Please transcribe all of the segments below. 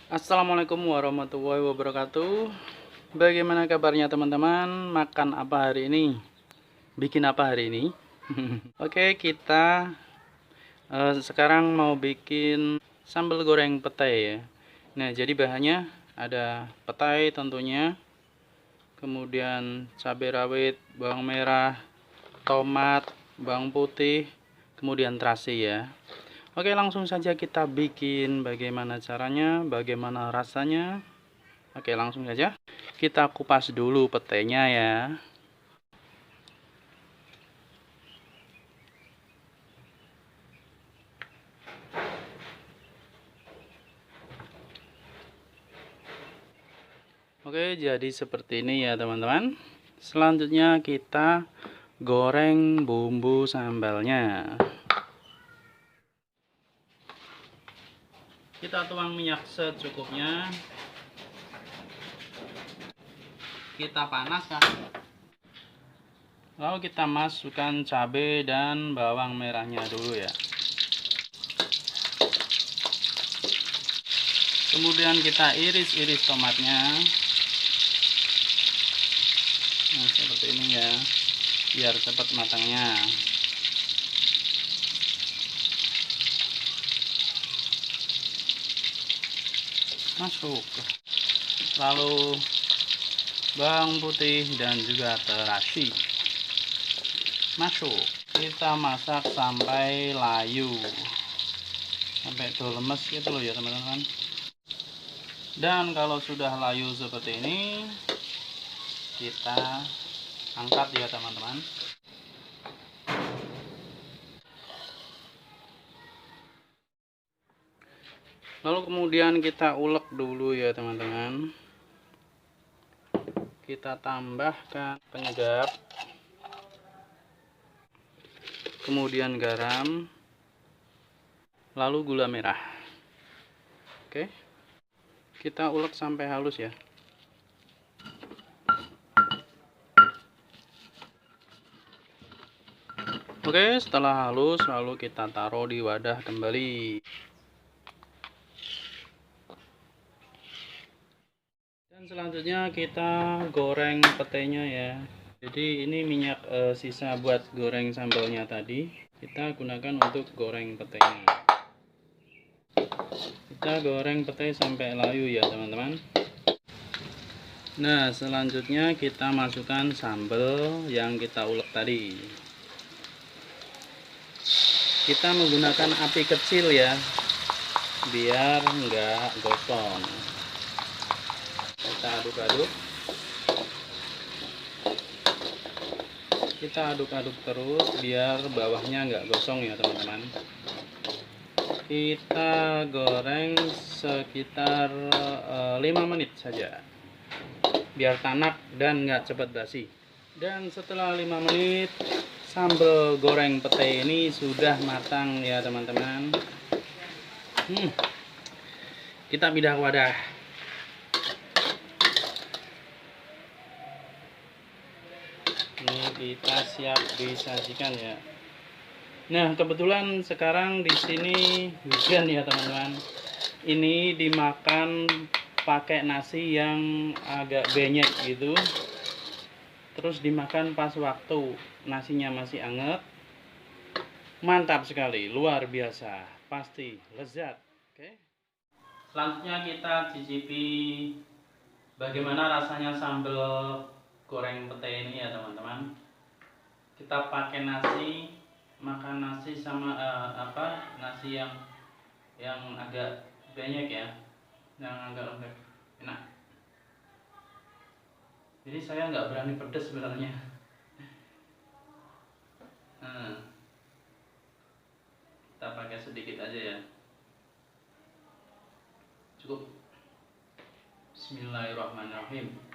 Assalamualaikum warahmatullahi wabarakatuh. Bagaimana kabarnya teman-teman? Makan apa hari ini? Bikin apa hari ini? Oke, kita sekarang mau bikin sambal goreng petai ya. Nah, jadi bahannya ada petai tentunya, kemudian cabai rawit, bawang merah, tomat, bawang putih, kemudian terasi ya. Oke, langsung saja kita bikin. Bagaimana caranya, bagaimana rasanya. Oke, langsung saja kita kupas dulu petainya ya. Oke, jadi seperti ini ya teman-teman. Selanjutnya kita goreng bumbu sambalnya. Kita tuang minyak secukupnya. Kita panaskan. Lalu kita masukkan cabai dan bawang merahnya dulu ya. Kemudian kita iris-iris tomatnya. Nah, seperti ini ya, biar cepat matangnya. Masuk. Lalu bawang putih dan juga terasi. Masuk. Kita masak sampai layu. Sampai lemes gitu loh ya teman-teman. Dan kalau sudah layu seperti ini, kita angkat ya teman-teman. Lalu kemudian kita ulek dulu ya teman-teman. Kita tambahkan penyedap, kemudian garam, lalu gula merah. Oke, kita ulek sampai halus ya. Oke, setelah halus lalu kita taruh di wadah kembali. Dan selanjutnya kita goreng petainya ya. Jadi ini minyak sisa buat goreng sambalnya tadi, kita gunakan untuk goreng petainya. Kita goreng petai sampai layu ya teman-teman. Nah, selanjutnya kita masukkan sambal yang kita ulek tadi. Kita menggunakan api kecil ya, biar enggak gosong. Kita aduk-aduk. Kita aduk-aduk terus biar bawahnya enggak gosong ya teman-teman. Kita goreng sekitar 5 menit saja, biar tanak dan enggak cepat basi. Dan setelah 5 menit, sambal goreng petai ini sudah matang ya teman-teman. Kita pindah ke wadah. Ini kita siap disajikan ya. Nah, kebetulan sekarang di sini hujan ya teman-teman. Ini dimakan pakai nasi yang agak benyek gitu. Terus dimakan pas waktu nasinya masih anget. Mantap sekali, luar biasa, pasti lezat. Oke. Selanjutnya kita cicipi bagaimana rasanya sambal goreng petai ini ya teman-teman. Kita pakai nasi, makan nasi sama nasi yang agak banyak ya, yang agak lembek, enak. Jadi saya nggak berani pedas sebenarnya. Kita pakai sedikit aja ya, cukup. Bismillahirrahmanirrahim.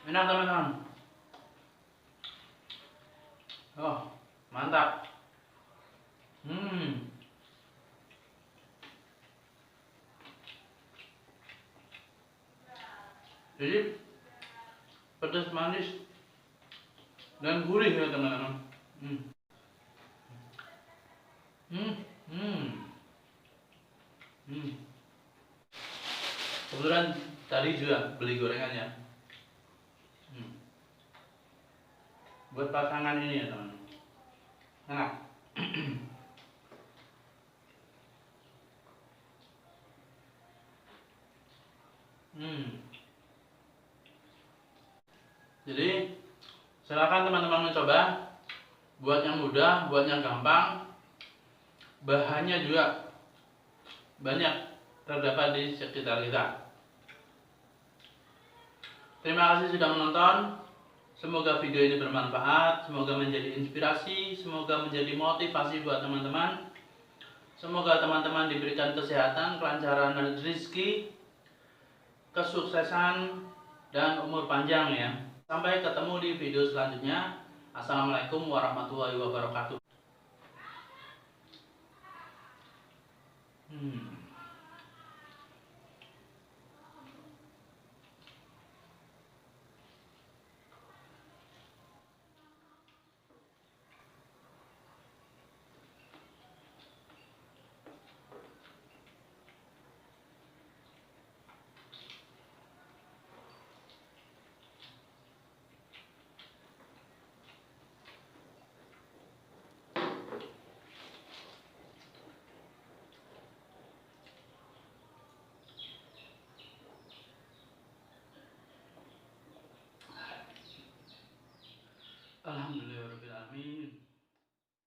Enak teman-teman. Oh, mantap. Jadi pedas manis dan gurih ya teman-teman. Kebetulan tadi juga beli gorengannya. Buat pasangan ini ya teman. Enak. Jadi silakan teman-teman mencoba. Buat yang mudah, buat yang gampang. Bahannya juga banyak terdapat di sekitar kita. Terima kasih sudah menonton. Semoga video ini bermanfaat, semoga menjadi inspirasi, semoga menjadi motivasi buat teman-teman. Semoga teman-teman diberikan kesehatan, kelancaran rezeki, kesuksesan, dan umur panjang ya. Sampai ketemu di video selanjutnya. Assalamualaikum warahmatullahi wabarakatuh.